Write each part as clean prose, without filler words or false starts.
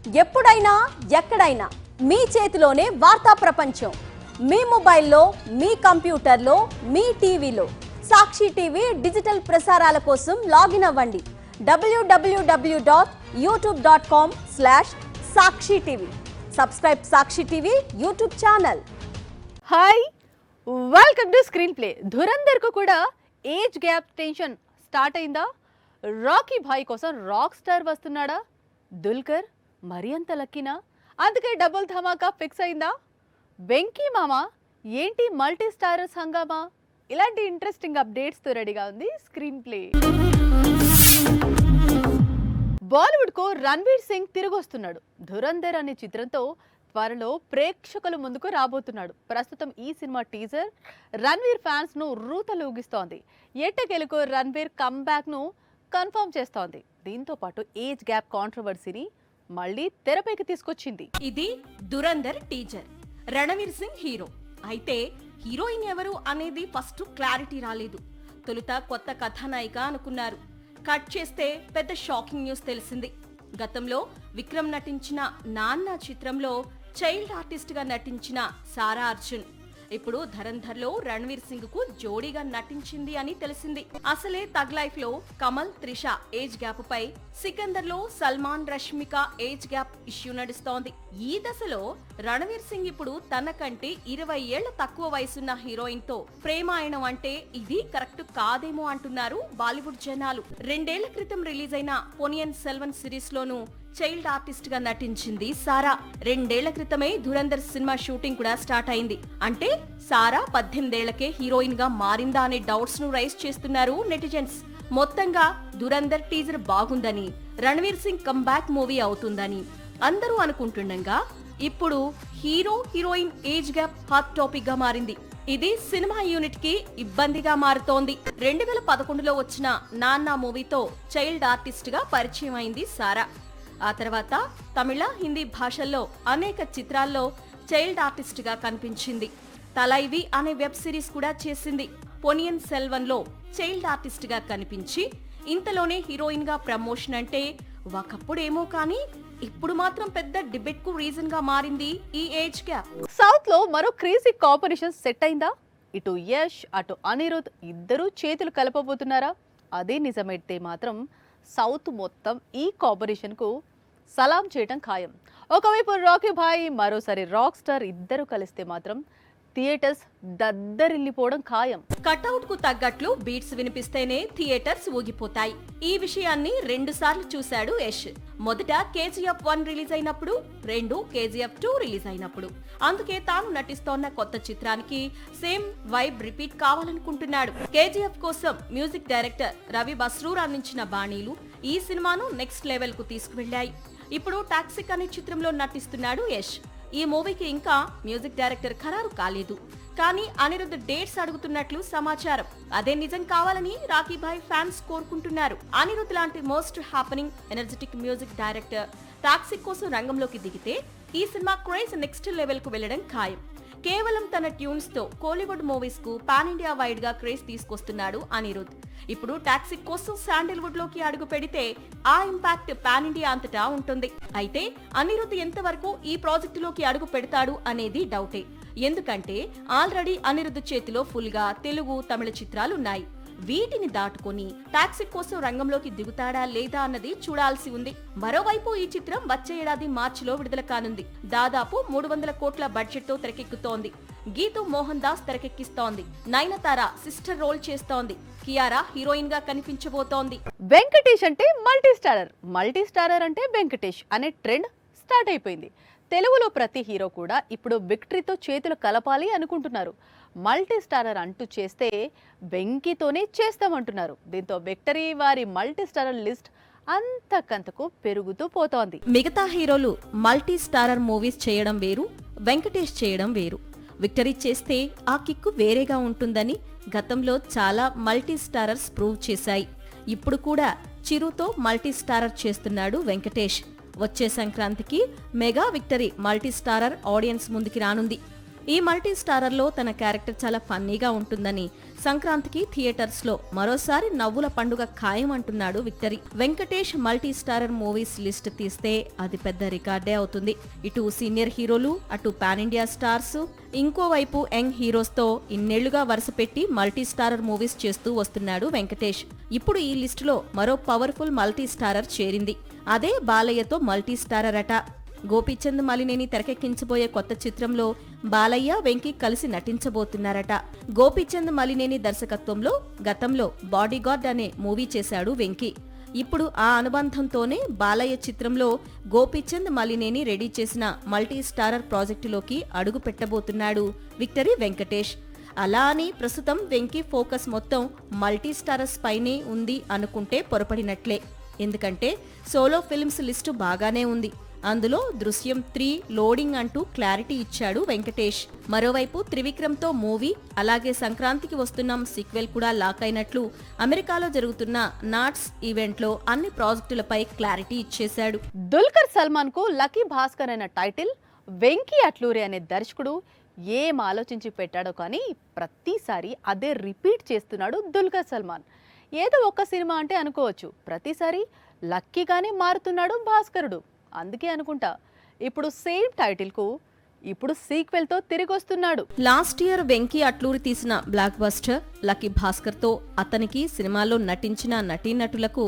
ఎప్పుడైనా ఎక్కడైనా మీ చేతిలోనే వార్తా ప్రపంచం. మీ మొబైల్లో, మీ కంప్యూటర్లో, మీ టీవీలో. సాక్షి టీవీ డిజిటల్ ప్రసారాల కోసం లాగిన్ అవ్వండి. www.youtube.com/సాక్షి TV. Subscribe Sakshi TV YouTube channel. Hi, welcome to screen play. ధురంధర్కు కూడా ఏజ్ గ్యాప్ టెన్షన్ స్టార్ట్ అయిందా? రాకీ భాయ్ కోసం రాక్ స్టార్ వస్తున్నాడా? దుల్కర్ మరి అంత లక్కీనా? అందుకే డబుల్ ధమాకా ఫిక్స్ అయిందా? వెంకీ మామ ఏంటి మల్టీ స్టారర్స్ హంగామా? ఇలాంటి ఇంట్రెస్టింగ్ అప్డేట్స్తో రెడీగా ఉంది స్క్రీన్ ప్లే. బాలీవుడ్కు రణ్వీర్ సింగ్ తిరిగి వస్తున్నాడు. ధురంధర్ అనే చిత్రంతో త్వరలో ప్రేక్షకుల ముందుకు రాబోతున్నాడు. ప్రస్తుతం ఈ సినిమా టీజర్ రణ్వీర్ ఫ్యాన్స్ ను రూతలూగిస్తోంది. ఎట్టకేలకు రణ్వీర్ కమ్బ్యాక్ ను కన్ఫర్మ్ చేస్తోంది. దీంతో పాటు ఏజ్ గ్యాప్ కాంట్రవర్సీని మళ్ళీ తెరపైకి తీసుకొచ్చింది. ఇది దురంధర్ టీజర్. రణవీర్ సింగ్ హీరో అయితే హీరోయిన్ ఎవరు అనేది ఫస్ట్ క్లారిటీ రాలేదు. తొలుత కొత్త కథానాయిక అనుకున్నారు. కట్ చేస్తే పెద్ద షాకింగ్ న్యూస్ తెలిసింది. గతంలో విక్రమ్ నటించిన నాన్న చిత్రంలో చైల్డ్ ఆర్టిస్ట్ గా నటించిన సారా అర్జున్ ఇప్పుడు ధరంధర్ లో రణ్వీర్ సింగ్ కు జోడీగా నటించింది అని తెలిసింది. అసలే తగ్ లైఫ్ లో కమల్, త్రిష ఏజ్ గ్యాప్ పై, సికందర్ లో Salman, Rashmika age gap issue నడుస్తోంది. ఈ దశలో రణవీర్ సింగ్ ఇప్పుడు తనకంటే 20 ఏళ్ల తక్కువ వయసున్న హీరోయిన్ తో ప్రేమాయణం అంటే ఇది కరెక్ట్ కాదేమో అంటున్నారు బాలీవుడ్ జనాలు. 2 ఏళ్ల క్రితం రిలీజ్ అయిన పొనియన్ సెల్వన్ సిరీస్ లోను చైల్డ్ ఆర్టిస్ట్ గా నటించింది సారా. 2 ఏళ్ల క్రితమే ధురంధర్ సినిమా షూటింగ్ కూడా స్టార్ట్ అయింది. అంటే సారా 18 ఏళ్లకే హీరోయిన్ గా మారిందా అనే డౌట్స్ ను రైజ్ చేస్తున్నారు నెటిజన్స్. మొత్తంగా ధురంధర్ టీజర్ బాగుందని, రణ్వీర్ సింగ్ కంబ్యాక్ మూవీ అవుతుందని అందరూ అనుకుంటుండగా ఇప్పుడు hero heroine age gap hot topic గా మారింది. ఇది సినిమా యూనిట్ కి ఇబ్బందిగా మారుతోంది. 2011లో వచ్చిన నాన్న మూవీతో చైల్డ్ ఆర్టిస్ట్ గా పరిచయం అయింది సారా. ఆ తర్వాత తమిళ, హిందీ భాషల్లో అనేక చిత్రాల్లో చైల్డ్ ఆర్టిస్ట్ గా కనిపించింది. తలైవి అనే వెబ్ సిరీస్ కూడా చేసింది. పొనియన్ సెల్వన్ లో చైల్డ్ ఆర్టిస్ట్ గా కనిపించి ఇంతలోనే హీరోయిన్ గా ప్రమోషన్ అంటే ఒకప్పుడేమో కానీ ఇప్పుడు మాత్రం పెద్ద డిబేట్ కు రీజన్ గా మారింది ఈ ఏజ్ గ్యాప్. సౌత్ లో మరో క్రేజీ కాంబినేషన్ సెట్ అయిందా? ఇటు యష్, అటు అనిరుద్ ఇద్దరు చేతులు కలపబోతున్నారా? అదే నిజమైతే మాత్రం సౌత్ మొత్తం ఈ కాంబినేషన్ కు సలాం చేయటం ఖాయం. ఒకవైపు రాకీ భాయ్, మరోసారి రాక్ స్టార్ ఇద్దరు కలిస్తే మాత్రం థియేటర్స్ దద్దరిల్లిపోవడం ఖాయం. కట్అవుట్ కు తగ్గట్లు బీట్స్ వినిపిస్తేనే థియేటర్స్ ఊగిపోతాయి. ఈ విషయాన్ని 2 సార్లు చూశాడు యష్. మొదట KGF 1 రిలీజ్ అయినప్పుడు, 2 KGF 2 రిలీజ్ అయినప్పుడు. అందుకే తాను నటిస్తోన్న కొత్త చిత్రానికి సేమ్ వైబ్ రిపీట్ కావాలనుకుంటున్నాడు. KGF కోసం మ్యూజిక్ డైరెక్టర్ రవి బస్రూర్ అందించిన బాణీలు ఈ సినిమాను నెక్స్ట్ లెవెల్ కు తీసుకువెళ్లాయి. ఇప్పుడు టాక్సిక్ అనే చిత్రంలో నటిస్తున్నాడు యష్. ఈ మూవీకి ఇంకా మ్యూజిక్ డైరెక్టర్ ఖరారు కాలేదు. కానీ అనిరుద్ డేట్స్ అడుగుతున్నట్లు సమాచారం. అదే నిజం కావాలని రాకీ భాయ్ ఫ్యాన్స్ కోరుకుంటున్నారు. అనిరుద్ లాంటి most happening energetic music director toxic కోసం రంగంలోకి దిగితే ఈ సినిమా క్రేజ్ నెక్స్ట్ లెవెల్ కు వెళ్లడం ఖాయం. కేవలం తన ట్యూన్స్ తో కోలీవుడ్ మూవీస్ కు పాన్ ఇండియా వైడ్ గా క్రేజ్ తీసుకొస్తున్నాడు అనిరుద్. ఇప్పుడు టాక్సిక్ కోసం శాండిల్వుడ్ లోకి అడుగు పెడితే ఆ ఇంపాక్ట్ పాన్ ఇండియా అంతటా ఉంటుంది. అయితే అనిరుద్ ఎంతవరకు ఈ ప్రాజెక్టులోకి అడుగు పెడతాడు అనేది డౌటే. ఎందుకంటే ఆల్రెడీ అనిరుద్ చేతిలో ఫుల్ గా తెలుగు, తమిళ చిత్రాలున్నాయి. వీటిని దాటుకొని టాక్సిక్ కోసం రంగంలోకి దిగుతాడా లేదా అన్నది చూడాల్సి ఉంది. మరోవైపు ఈ చిత్రం వచ్చే ఏడాది మార్చిలో విడుదల కానుంది. దాదాపు 300 కోట్ల బడ్జెట్ తో తెరకెక్కుతోంది. గీతూ మోహన్ దాస్ తెరకెక్కిస్తోంది. నయనతార సిస్టర్ రోల్ చేస్తోంది. కియారా హీరోయిన్ గా కనిపించబోతోంది. వెంకటేష్ అంటే మల్టీ స్టారర్, మల్టీ స్టారర్ అంటే వెంకటేష్ అనే ట్రెండ్ స్టార్ట్ అయిపోయింది. తెలుగులో ప్రతి హీరో కూడా ఇప్పుడు విక్టరీతో చేతులు కలపాలి అనుకుంటున్నారు. మల్టీ స్టారర్ అంటూ చేస్తే వెంకీతోనే చేస్తామంటున్నారు. దీంతో విక్టరీ వారి మల్టీ స్టారర్ లిస్ట్ అంతకంతకు పెరుగుతూ పోతోంది. మిగతా హీరోలు మల్టీ స్టారర్ మూవీస్ చేయడం వేరు, వెంకటేష్ చేయడం వేరు. విక్టరీ చేస్తే ఆ కిక్కు వేరేగా ఉంటుందని గతంలో చాలా మల్టీ స్టారర్స్ ప్రూవ్ చేశాయి. ఇప్పుడు కూడా చిరుతో మల్టీ స్టారర్ చేస్తున్నాడు వెంకటేష్. వచ్చే సంక్రాంతికి mega victory multi starrer audience ముందుకి రానుంది. ఈ మల్టీ స్టారర్లో తన క్యారెక్టర్ చాలా ఫన్నీగా ఉంటుందని సంక్రాంతికి థియేటర్స్లో మరోసారి నవ్వుల పండుగ ఖాయం అంటున్నాడు victory. Venkatesh multi starrer movies list తీస్తే అది పెద్ద రికార్డే అవుతుంది. ఇటు సీనియర్ హీరోలు, అటు పాన్ ఇండియా స్టార్స్, ఇంకోవైపు యంగ్ హీరోస్ తో ఇన్నేళ్లుగా వరుసపెట్టి మల్టీ స్టారర్ మూవీస్ చేస్తూ వస్తున్నాడు వెంకటేష్. ఇప్పుడు ఈ లిస్టులో మరో పవర్ఫుల్ మల్టీ స్టారర్ చేరింది. అదే బాలయ్యతో మల్టీ స్టారర్ అట. గోపీచంద్ మలినేని తెరకెక్కించబోయే కొత్త చిత్రంలో బాలయ్య, వెంకీ కలిసి నటించబోతున్నారట. గోపీచంద్ మలినేని దర్శకత్వంలో గతంలో బాడీగార్డ్ అనే మూవీ చేశాడు వెంకీ. ఇప్పుడు ఆ అనుబంధంతోనే బాలయ్య చిత్రంలో గోపీచంద్ మలినేని రెడీ చేసిన మల్టీ స్టారర్ ప్రాజెక్టులోకి అడుగు పెట్టబోతున్నాడు విక్టరీ వెంకటేష్. అలా అని ప్రస్తుతం వెంకీ ఫోకస్ మొత్తం మల్టీ స్టారర్స్ పైనే ఉంది అనుకుంటే పొరపడినట్లే. ఎందుకంటే సోలో ఫిల్మ్స్ లిస్టు బాగానే ఉంది. అందులో దృశ్యం 3 లోడింగ్ అంటూ క్లారిటీ ఇచ్చాడు వెంకటేష్. మరోవైపు త్రివిక్రమ్తో మూవీ, అలాగే సంక్రాంతికి వస్తున్నాం సీక్వెల్ కూడా లాక్ అయినట్లు అమెరికాలో జరుగుతున్న నాట్స్ ఈవెంట్లో అన్ని ప్రాజెక్టులపై క్లారిటీ ఇచ్చేశాడు. దుల్కర్ సల్మాన్ కు లక్కీ భాస్కర్ అనే టైటిల్ వెంకీ అట్లూరి అనే దర్శకుడు ఏం ఆలోచించి పెట్టాడో కానీ ప్రతిసారి అదే రిపీట్ చేస్తున్నాడు దుల్కర్ సల్మాన్. ఏదో ఒక్క సినిమా అంటే అనుకోవచ్చు, ప్రతిసారి లక్కీగానే మారుతున్నాడు భాస్కరుడు. అందుకే అనుకుంటా ఇప్పుడు సేమ్ టైటిల్ కు ఇప్పుడు సీక్వెల్ తో తిరిగి వస్తున్నాడు. లాస్ట్ ఇయర్ వెంకీ అట్లూరి తీసిన బ్లాక్ బస్టర్ లక్కీ భాస్కర్ తో అతనికి సినిమాలో నటించిన నటీనటులకు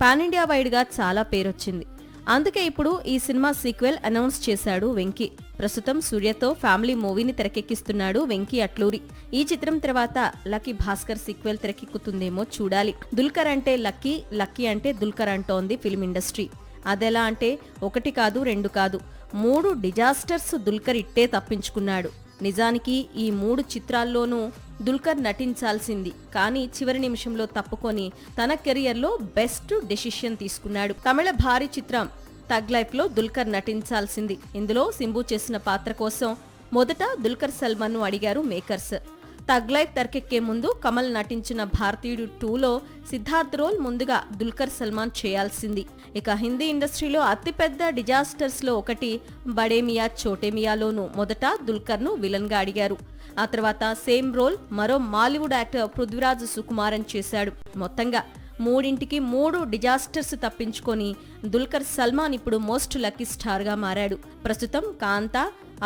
పాన్ ఇండియా వైడ్ గా చాలా పేరొచ్చింది. అందుకే ఇప్పుడు ఈ సినిమా సీక్వెల్ అనౌన్స్ చేశాడు వెంకీ. ప్రస్తుతం సూర్యతో ఫ్యామిలీ మూవీని తెరకెక్కిస్తున్నాడు వెంకీ అట్లూరి. ఈ చిత్రం తర్వాత లక్కీ భాస్కర్ సీక్వెల్ తెరకెక్కుతుందేమో చూడాలి. దుల్కర్ అంటే లక్కీ, లక్కీ అంటే దుల్కర్ అంటోంది ఫిల్మ్ ఇండస్ట్రీ. అదెలా అంటే 1 కాదు 2 కాదు 3 డిజాస్టర్స్ దుల్కర్ ఇట్టే తప్పించుకున్నాడు. నిజానికి ఈ 3 చిత్రాల్లోనూ దుల్కర్ నటించాల్సింది, కానీ చివరి నిమిషంలో తప్పుకొని తన కెరియర్లో బెస్ట్ డెసిషన్ తీసుకున్నాడు. తమిళ భారీ చిత్రం తగ్ లైఫ్ లో దుల్కర్ నటించాల్సింది. ఇందులో సింబు చేసిన పాత్ర కోసం మొదట దుల్కర్ సల్మాన్ ను అడిగారు మేకర్స్. తగ్ లైఫ్ తెరకెక్కే ముందు కమల్ నటించిన భారతీయుడు 2లో సిద్ధార్థ్ రోల్ ముందుగా దుల్కర్ సల్మాన్ చేయాల్సింది. ఇక హిందీ ఇండస్ట్రీలో అతిపెద్ద డిజాస్టర్స్ లో ఒకటి బడే మియా చోటే మియాలోనూ మొదట దుల్కర్ ను విలన్ గా అడిగారు. ఆ తర్వాత సేమ్ రోల్ మరో మాలీవుడ్ యాక్టర్ పృథ్వీరాజ్ సుకుమారన్ చేశాడు. మొత్తంగా 3 డిజాస్టర్స్ తప్పించుకొని దుల్కర్ సల్మాన్ ఇప్పుడు మోస్ట్ లక్కీ స్టార్ గా మారాడు. ప్రస్తుతం కాంతా,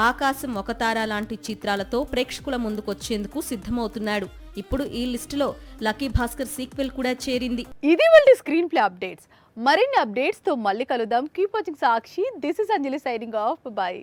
ఆకాశం ఒక తార లాంటి చిత్రాలతో ప్రేక్షకుల ముందుకొచ్చేందుకు సిద్ధమవుతున్నాడు. ఇప్పుడు ఈ లిస్టులో లక్కీ భాస్కర్ సీక్వెల్ కూడా చేరింది. ఇది వాళ్ళ స్క్రీన్ ప్లే అప్డేట్స్. మరిన్ని అప్డేట్స్ తో మళ్ళీ కలుద్దాం. Keep watching Sakshi. This is Anjali signing off. By.